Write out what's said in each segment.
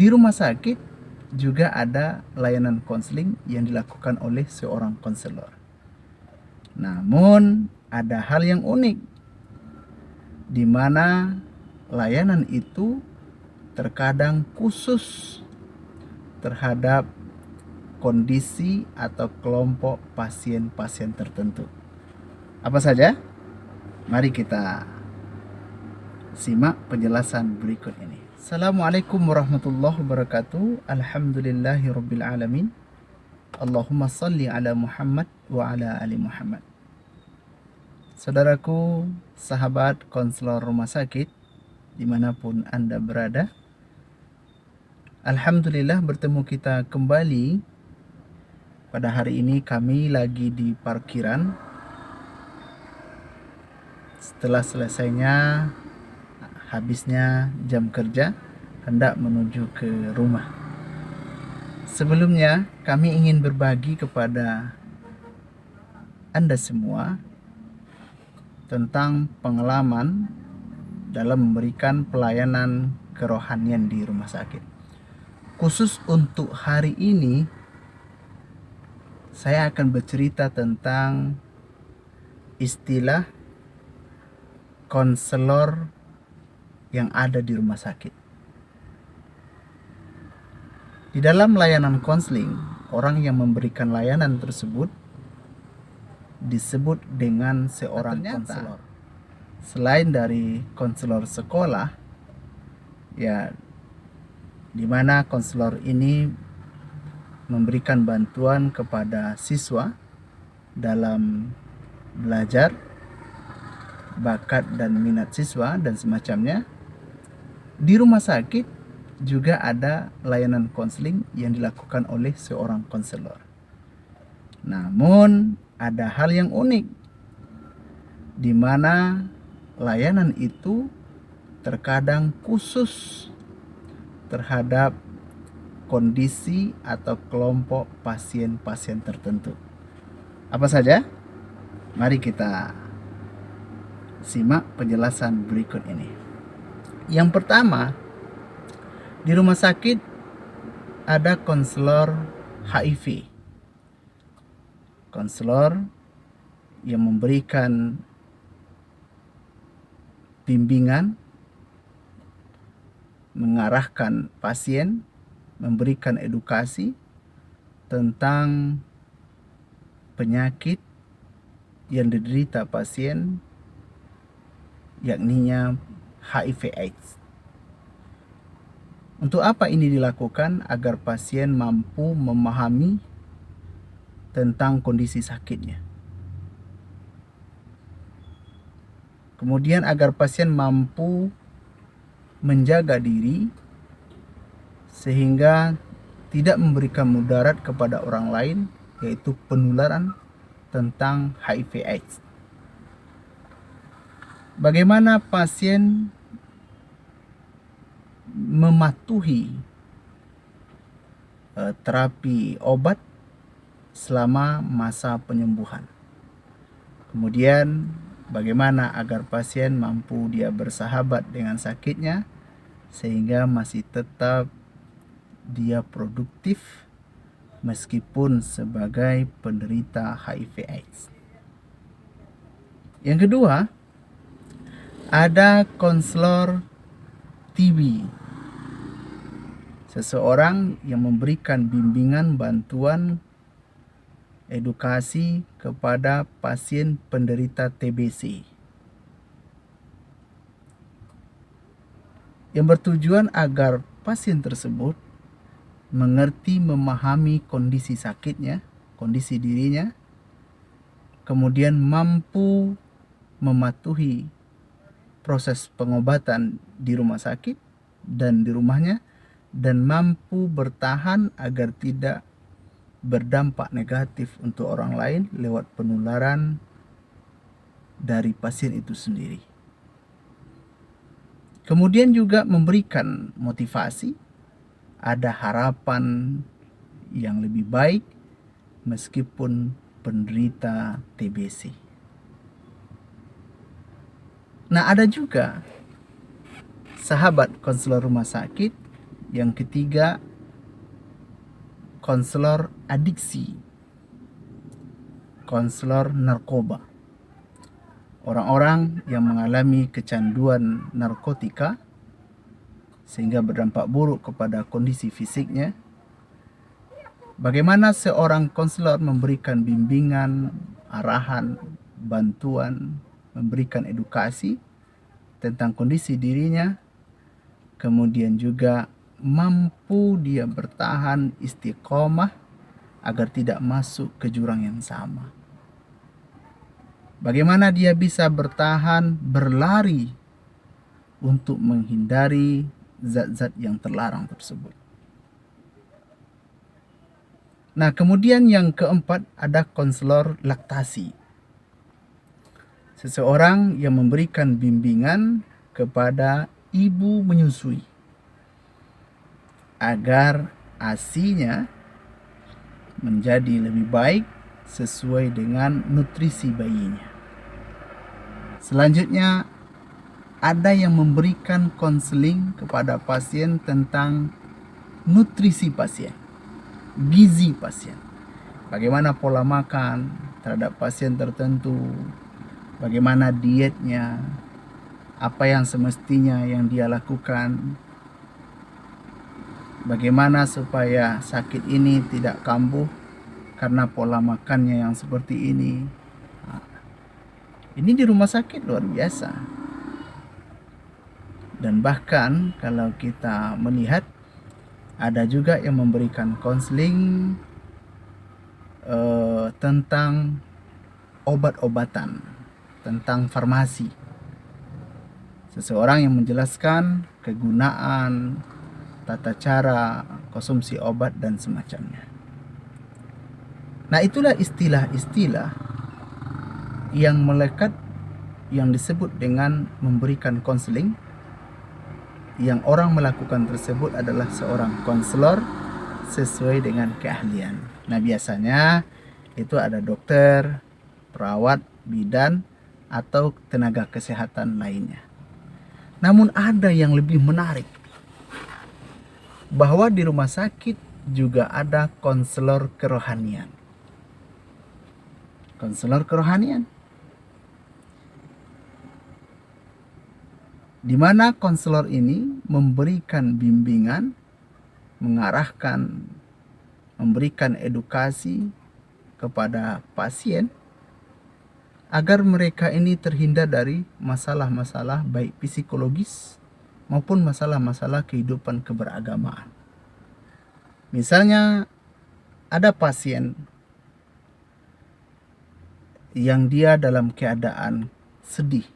Di rumah sakit juga ada layanan konseling yang dilakukan oleh seorang konselor. Namun ada hal yang unik di mana layanan itu terkadang khusus terhadap kondisi atau kelompok pasien-pasien tertentu. Apa saja? Mari kita simak penjelasan berikut ini. Assalamualaikum warahmatullahi wabarakatuh. Alhamdulillahirabbil alamin. Allahumma salli ala Muhammad wa ala ali Muhammad. Saudaraku, sahabat konselor rumah sakit, dimanapun Anda berada, alhamdulillah bertemu kita kembali. Pada hari ini kami lagi di parkiran. Setelah selesainya habisnya jam kerja, hendak menuju ke rumah. Sebelumnya kami ingin berbagi kepada Anda semua tentang pengalaman dalam memberikan pelayanan kerohanian di rumah sakit. Khusus untuk hari ini, saya akan bercerita tentang istilah konselor yang ada di rumah sakit. Di dalam layanan konseling, orang yang memberikan layanan tersebut disebut dengan seorang konselor. Selain dari konselor sekolah, ya, di mana konselor ini memberikan bantuan kepada siswa dalam belajar, bakat dan minat siswa dan semacamnya. Di rumah sakit juga ada layanan konseling yang dilakukan oleh seorang konselor. Namun ada hal yang unik di mana layanan itu terkadang khusus terhadap kondisi atau kelompok pasien-pasien tertentu. Apa saja? Mari kita simak penjelasan berikut ini. Yang pertama, di rumah sakit ada konselor HIV. Konselor yang memberikan bimbingan, mengarahkan pasien, memberikan edukasi tentang penyakit yang diderita pasien, yakninya HIV/AIDS. Untuk apa ini dilakukan? Agar pasien mampu memahami tentang kondisi sakitnya. Kemudian agar pasien mampu menjaga diri sehingga tidak memberikan mudarat kepada orang lain, yaitu penularan tentang HIV/AIDS. Bagaimana pasien mematuhi terapi obat selama masa penyembuhan. Kemudian bagaimana agar pasien mampu dia bersahabat dengan sakitnya sehingga masih tetap dia produktif meskipun sebagai penderita HIV/AIDS. Yang kedua, ada konselor TB. Seseorang yang memberikan bimbingan, bantuan, edukasi kepada pasien penderita TBC, yang bertujuan agar pasien tersebut mengerti, memahami kondisi sakitnya, kondisi dirinya, kemudian mampu mematuhi proses pengobatan di rumah sakit dan di rumahnya, dan mampu bertahan agar tidak berdampak negatif untuk orang lain lewat penularan dari pasien itu sendiri. Kemudian juga memberikan motivasi, ada harapan yang lebih baik meskipun penderita TBC. Nah, ada juga sahabat konselor rumah sakit Yang ketiga, konselor adiksi, konselor narkoba. Orang-orang yang mengalami kecanduan narkotika sehingga berdampak buruk kepada kondisi fisiknya. Bagaimana seorang konselor memberikan bimbingan, arahan, bantuan, memberikan edukasi tentang kondisi dirinya, kemudian juga mampu dia bertahan istiqomah agar tidak masuk ke jurang yang sama. Bagaimana dia bisa bertahan berlari untuk menghindari zat-zat yang terlarang tersebut. Nah, kemudian yang keempat ada konselor laktasi. Seseorang yang memberikan bimbingan kepada ibu menyusui agar ASI-nya menjadi lebih baik sesuai dengan nutrisi bayinya. Selanjutnya, ada yang memberikan konseling kepada pasien tentang nutrisi pasien, gizi pasien. Bagaimana pola makan terhadap pasien tertentu, bagaimana dietnya, apa yang semestinya yang dia lakukan, bagaimana supaya sakit ini tidak kambuh karena pola makannya yang seperti ini. Ini di rumah sakit luar biasa. Dan bahkan kalau kita melihat, ada juga yang memberikan konseling tentang obat-obatan, tentang farmasi. Seseorang yang menjelaskan kegunaan, tata cara konsumsi obat dan semacamnya. Nah, itulah istilah-istilah yang melekat yang disebut dengan memberikan konseling. Yang orang melakukan tersebut adalah seorang konselor sesuai dengan keahlian. Nah, biasanya itu ada dokter, perawat, bidan, atau tenaga kesehatan lainnya. Namun ada yang lebih menarik, bahwa di rumah sakit juga ada konselor kerohanian. Konselor kerohanian, di mana konselor ini memberikan bimbingan, mengarahkan, memberikan edukasi kepada pasien agar mereka ini terhindar dari masalah-masalah baik psikologis maupun masalah-masalah kehidupan keberagamaan. Misalnya ada pasien yang dia dalam keadaan sedih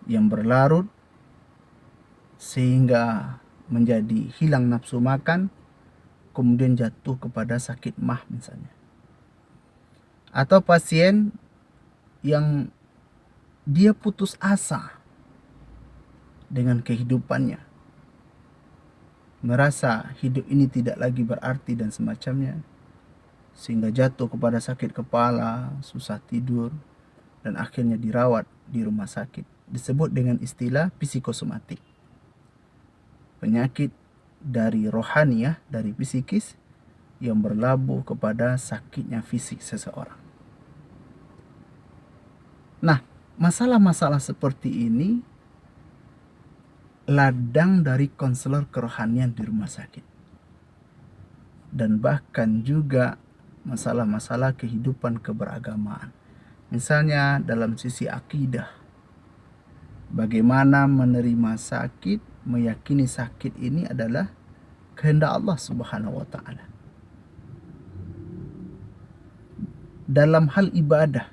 yang berlarut sehingga menjadi hilang nafsu makan, kemudian jatuh kepada sakit mah misalnya. Atau pasien yang dia putus asa dengan kehidupannya, merasa hidup ini tidak lagi berarti dan semacamnya, sehingga jatuh kepada sakit kepala, susah tidur, dan akhirnya dirawat di rumah sakit. Disebut dengan istilah psikosomatik. Penyakit dari rohaniah, dari psikis, yang berlabuh kepada sakitnya fisik seseorang. Nah, masalah-masalah seperti ini ladang dari konselor kerohanian di rumah sakit. Dan bahkan juga masalah-masalah kehidupan keberagamaan. Misalnya dalam sisi akidah, bagaimana menerima sakit, meyakini sakit ini adalah kehendak Allah Subhanahu wa Ta'ala. Dalam hal ibadah,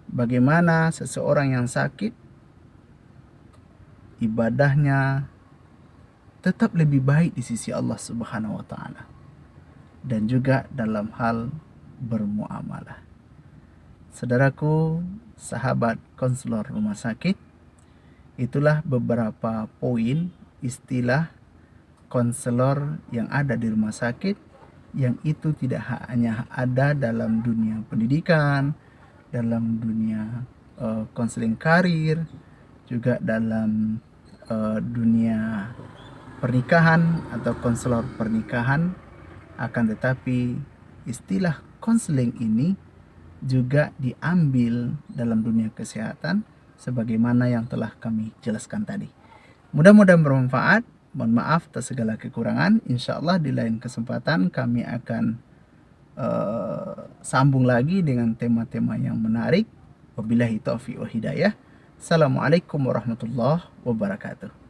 bagaimana seseorang yang sakit, ibadahnya tetap lebih baik di sisi Allah Subhanahu wa Ta'ala. Dan juga dalam hal bermuamalah. Saudaraku, sahabat konselor rumah sakit, itulah beberapa poin istilah konselor yang ada di rumah sakit, yang itu tidak hanya ada dalam dunia pendidikan, dalam dunia konseling karir, juga dalam dunia pernikahan atau konselor pernikahan, akan tetapi istilah konseling ini juga diambil dalam dunia kesehatan sebagaimana yang telah kami jelaskan tadi. Mudah-mudahan bermanfaat. Mohon maaf atas segala kekurangan. Insya Allah di lain kesempatan kami akan sambung lagi dengan tema-tema yang menarik. Wabillahi taufiq wa hidayah. Assalamualaikum warahmatullahi wabarakatuh.